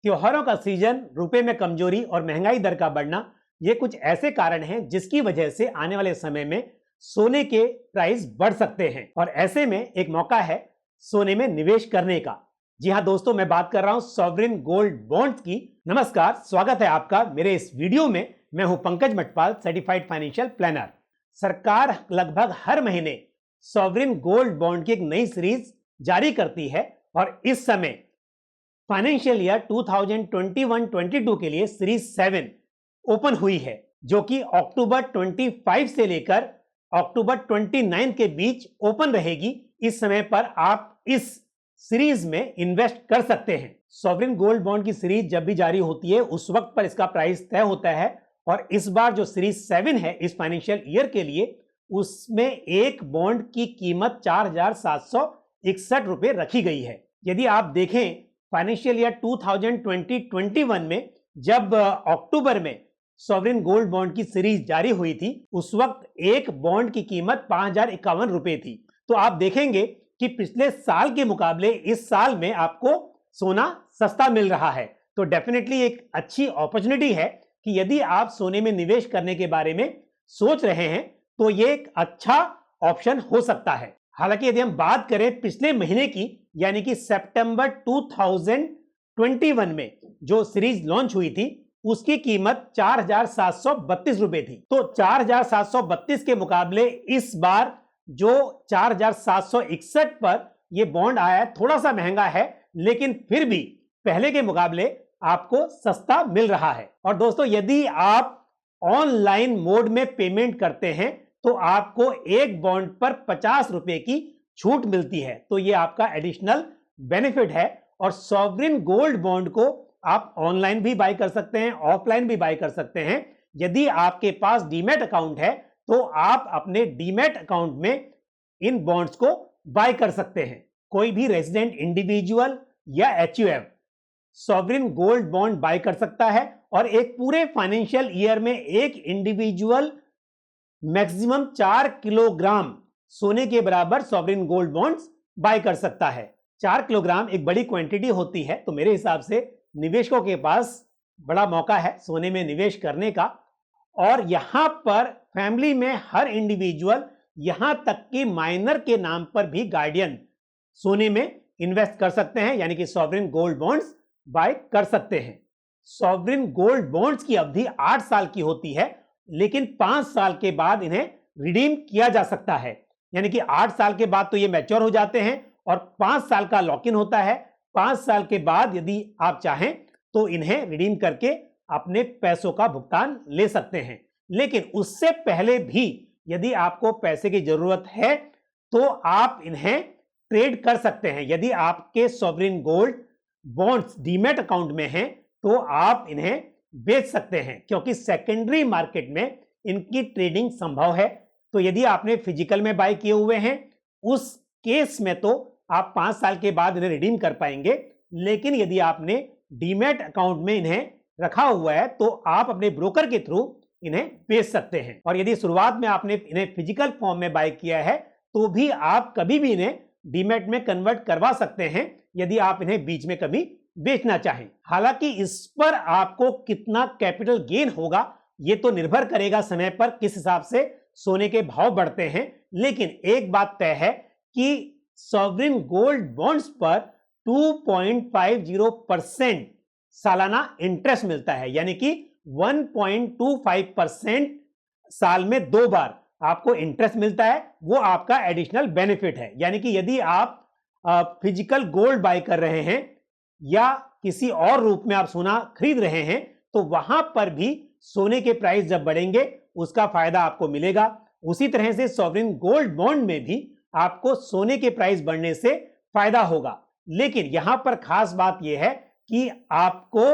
त्योहारों का सीजन, रुपए में कमजोरी और महंगाई दर का बढ़ना, ये कुछ ऐसे कारण हैं जिसकी वजह से आने वाले समय में सोने के प्राइस बढ़ सकते हैं और ऐसे में एक मौका है सोने में निवेश करने का। जी हां दोस्तों, मैं बात कर रहा हूं सॉवरिन गोल्ड बॉन्ड्स की। नमस्कार, स्वागत है आपका मेरे इस वीडियो में। मैं हूं Pankaj Matpal, certified financial planner. सरकार लगभग हर महीने सॉवरिन गोल्ड बॉन्ड की एक नई सीरीज जारी करती है और इस समय फाइनेंशियल ईयर 2021-22 के लिए सीरीज 7 ओपन हुई है, जो कि अक्टूबर 25 से लेकर अक्टूबर 29 के बीच ओपन रहेगी। इस समय पर आप इस सीरीज में इन्वेस्ट कर सकते हैं। सॉवरिन गोल्ड बॉन्ड की सीरीज जब भी जारी होती है उस वक्त पर इसका प्राइस तय होता है और इस बार जो सीरीज 7 है इस फाइनेंशियल ईयर के लिए, उसमें एक बॉन्ड की कीमत 4,761 रुपए रखी गई है। यदि आप देखें फाइनेंशियल ईयर 2020-21 में जब अक्टूबर में सॉवरिन गोल्ड बॉन्ड की सीरीज जारी हुई थी, उस वक्त एक बॉन्ड की कीमत 5,051 रुपए थी। तो आप देखेंगे कि पिछले साल के मुकाबले इस साल में आपको सोना सस्ता मिल रहा है। तो डेफिनेटली एक अच्छी अपॉर्चुनिटी है कि यदि आप सोने में निवेश करने के बारे में सोच रहे हैं तो ये एक अच्छा ऑप्शन हो सकता है। हालांकि यदि हम बात करें पिछले महीने की, यानी कि सितंबर 2021 में जो सीरीज लॉन्च हुई थी, उसकी कीमत 4,732 रुपए थी। तो 4,732 के मुकाबले इस बार जो 4,761 पर यह बॉन्ड आया है, थोड़ा सा महंगा है, लेकिन फिर भी पहले के मुकाबले आपको सस्ता मिल रहा है। और दोस्तों, यदि आप ऑनलाइन मोड में पेमेंट करते हैं तो आपको एक बॉन्ड पर 50 रुपए की छूट मिलती है। तो यह आपका एडिशनल बेनिफिट है। और सॉवरिन गोल्ड बॉन्ड को आप ऑनलाइन भी बाय कर सकते हैं, ऑफलाइन भी बाय कर सकते हैं। यदि आपके पास डीमैट अकाउंट है तो आप अपने डीमैट अकाउंट में इन बॉन्ड्स को बाय कर सकते हैं। कोई भी रेजिडेंट इंडिविजुअल या HUF sovereign gold bond by कर सकता है और एक पूरे फाइनेंशियल ईयर में एक इंडिविजुअल मैक्सिमम 4 किलोग्राम सोने के बराबर सॉवरिन गोल्ड बॉन्ड्स बाय कर सकता है। 4 किलोग्राम एक बड़ी क्वांटिटी होती है, तो मेरे हिसाब से निवेशकों के पास बड़ा मौका है सोने में निवेश करने का। और यहां पर फैमिली में हर इंडिविजुअल, यहां तक कि माइनर के नाम पर भी गार्डियन सोने में इन्वेस्ट कर सकते हैं, यानी कि सॉवरिन गोल्ड बॉन्ड्स बाय कर सकते हैं। सॉवरिन गोल्ड बॉन्ड्स की अवधि 8 साल की होती है, लेकिन 5 साल के बाद इन्हें रिडीम किया जा सकता है। यानी कि 8 साल के बाद तो ये मैच्योर हो जाते हैं और 5 साल का लॉक इन होता है। 5 साल के बाद यदि आप चाहें तो इन्हें रिडीम करके अपने पैसों का भुगतान ले सकते हैं। लेकिन उससे पहले भी यदि आपको पैसे की जरूरत है तो आप इन्हें ट्रेड कर सकते हैं। यदि आपके sovereign gold bonds demat account में हैं तो आप इन्हें बेच सकते हैं, क्योंकि सेकेंडरी मार्केट में इनकी ट्रेडिंग संभव है। तो यदि आपने फिजिकल में बाय किए हुए हैं उस केस में तो आप 5 साल के बाद इन्हें रिडीम कर पाएंगे। लेकिन यदि आपने डीमैट अकाउंट में इन्हें रखा हुआ है तो आप अपने ब्रोकर के थ्रू इन्हें बेच सकते हैं। और यदि शुरुआत में आपने इन्हें फिजिकल फॉर्म में बाय किया है तो भी आप कभी भी इन्हें डीमैट में कन्वर्ट करवा सकते हैं, यदि आप इन्हें बीच में कभी बेचना चाहें। हालांकि इस पर आपको कितना कैपिटल गेन होगा यह तो निर्भर करेगा समय पर, किस हिसाब से सोने के भाव बढ़ते हैं। लेकिन एक बात तय है कि सॉवरिन गोल्ड बॉन्ड्स पर 2.50% सालाना इंटरेस्ट मिलता है, यानी कि 1.25% साल में 2 बार आपको इंटरेस्ट मिलता है। वो आपका एडिशनल बेनिफिट है। यानी कि यदि आप फिजिकल गोल्ड बाय कर रहे हैं या किसी और रूप में आप सोना खरीद रहे हैं तो वहां पर भी सोने के प्राइस जब बढ़ेंगे उसका फायदा आपको मिलेगा। उसी तरह से सॉवरिन गोल्ड बॉन्ड में भी आपको सोने के प्राइस बढ़ने से फायदा होगा। लेकिन यहां पर खास बात यह है कि आपको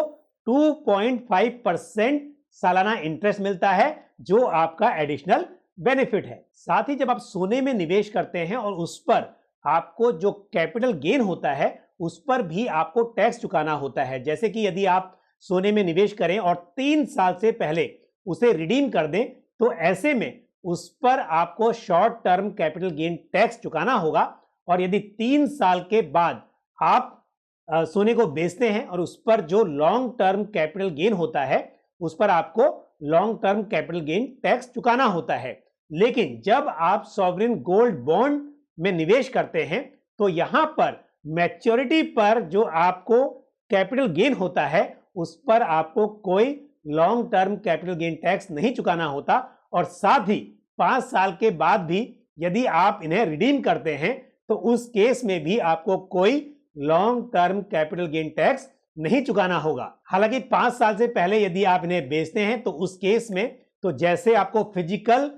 2.5% सालाना इंटरेस्ट मिलता है, जो आपका एडिशनल बेनिफिट है। साथ ही जब आप सोने में निवेश करते हैं और उस पर आपको जो कैपिटल गेन होता है उस पर भी आपको टैक्स चुकाना होता है। जैसे कि यदि आप सोने में निवेश करें और 3 साल से पहले उसे रिडीम कर दें तो ऐसे में उस पर आपको short term capital gain tax चुकाना होगा। और यदि 3 साल के बाद आप सोने को बेचते हैं और उस पर जो लॉन्ग टर्म कैपिटल गेन होता है उस पर आपको long term capital gain tax चुकाना होता है। लेकिन जब आप सॉवरेन गोल्ड बॉन्ड में निवेश करते हैं तो यहां पर मैच्योरिटी पर जो आपको कैपिटल गेन होता है उस पर आपको कोई long term capital gain tax नहीं चुकाना होता, और साथ ही 5 साल के बाद भी यदि आप इन्हें रिडीम करते हैं तो उस केस में भी आपको कोई long term capital gain tax नहीं चुकाना होगा। हालांकि 5 साल से पहले यदि आप इन्हें बेचते हैं तो उस केस में तो जैसे आपको फिजिकल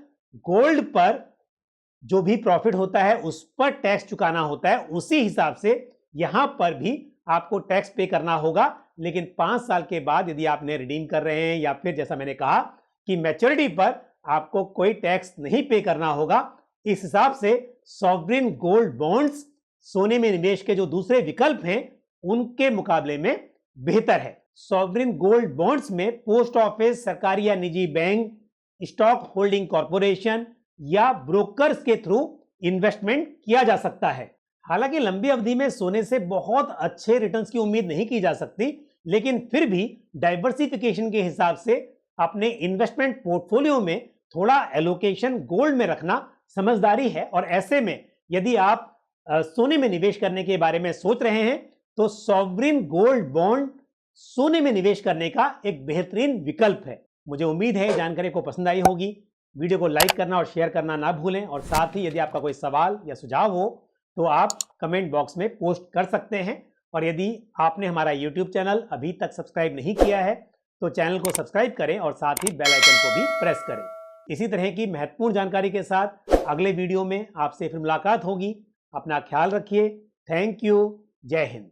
गोल्ड पर जो भी प्रॉफिट होता है उस पर टैक्स चुकाना होता है, उसी हिसाब से यहां पर भी आपको टैक्स पे करना होगा। लेकिन 5 साल के बाद यदि आप इन्हें रिडीम कर रहे हैं या फिर जैसा मैंने कहा कि मैच्योरिटी पर आपको कोई टैक्स नहीं पे करना होगा। इस हिसाब से सॉवरेन गोल्ड बॉन्ड्स सोने में निवेश के जो दूसरे विकल्प हैं उनके मुकाबले में बेहतर है। सॉवरेन गोल्ड बॉन्ड्स में पोस्ट ऑफिस, सरकारी या निजी बैंक, स्टॉक होल्डिंग कॉर्पोरेशन या ब्रोकर्स के थ्रू इन्वेस्टमेंट किया जा सकता है। हालांकि लंबी अवधि में सोने से बहुत अच्छे रिटर्न्स की उम्मीद नहीं की जा सकती, लेकिन फिर भी डाइवर्सिफिकेशन के हिसाब से अपने इन्वेस्टमेंट पोर्टफोलियो में थोड़ा एलोकेशन गोल्ड में रखना समझदारी है। और ऐसे में यदि आप सोने में निवेश करने के बारे में सोच रहे हैं तो सॉवरेन गोल्ड बॉन्ड सोने में निवेश करने का एक बेहतरीन विकल्प है। मुझे उम्मीद है जानकारी को पसंद आई होगी। वीडियो को लाइक करना और शेयर करना ना भूलें, और साथ ही यदि आपका कोई सवाल या सुझाव हो तो आप कमेंट बॉक्स में पोस्ट कर सकते हैं। और यदि आपने हमारा YouTube चैनल अभी तक सब्सक्राइब नहीं किया है तो चैनल को सब्सक्राइब करें और साथ ही बेल आइकन को भी प्रेस करें। इसी तरह की महत्वपूर्ण जानकारी के साथ अगले वीडियो में आपसे फिर मुलाकात होगी। अपना ख्याल रखिए। Thank you. जय हिंद।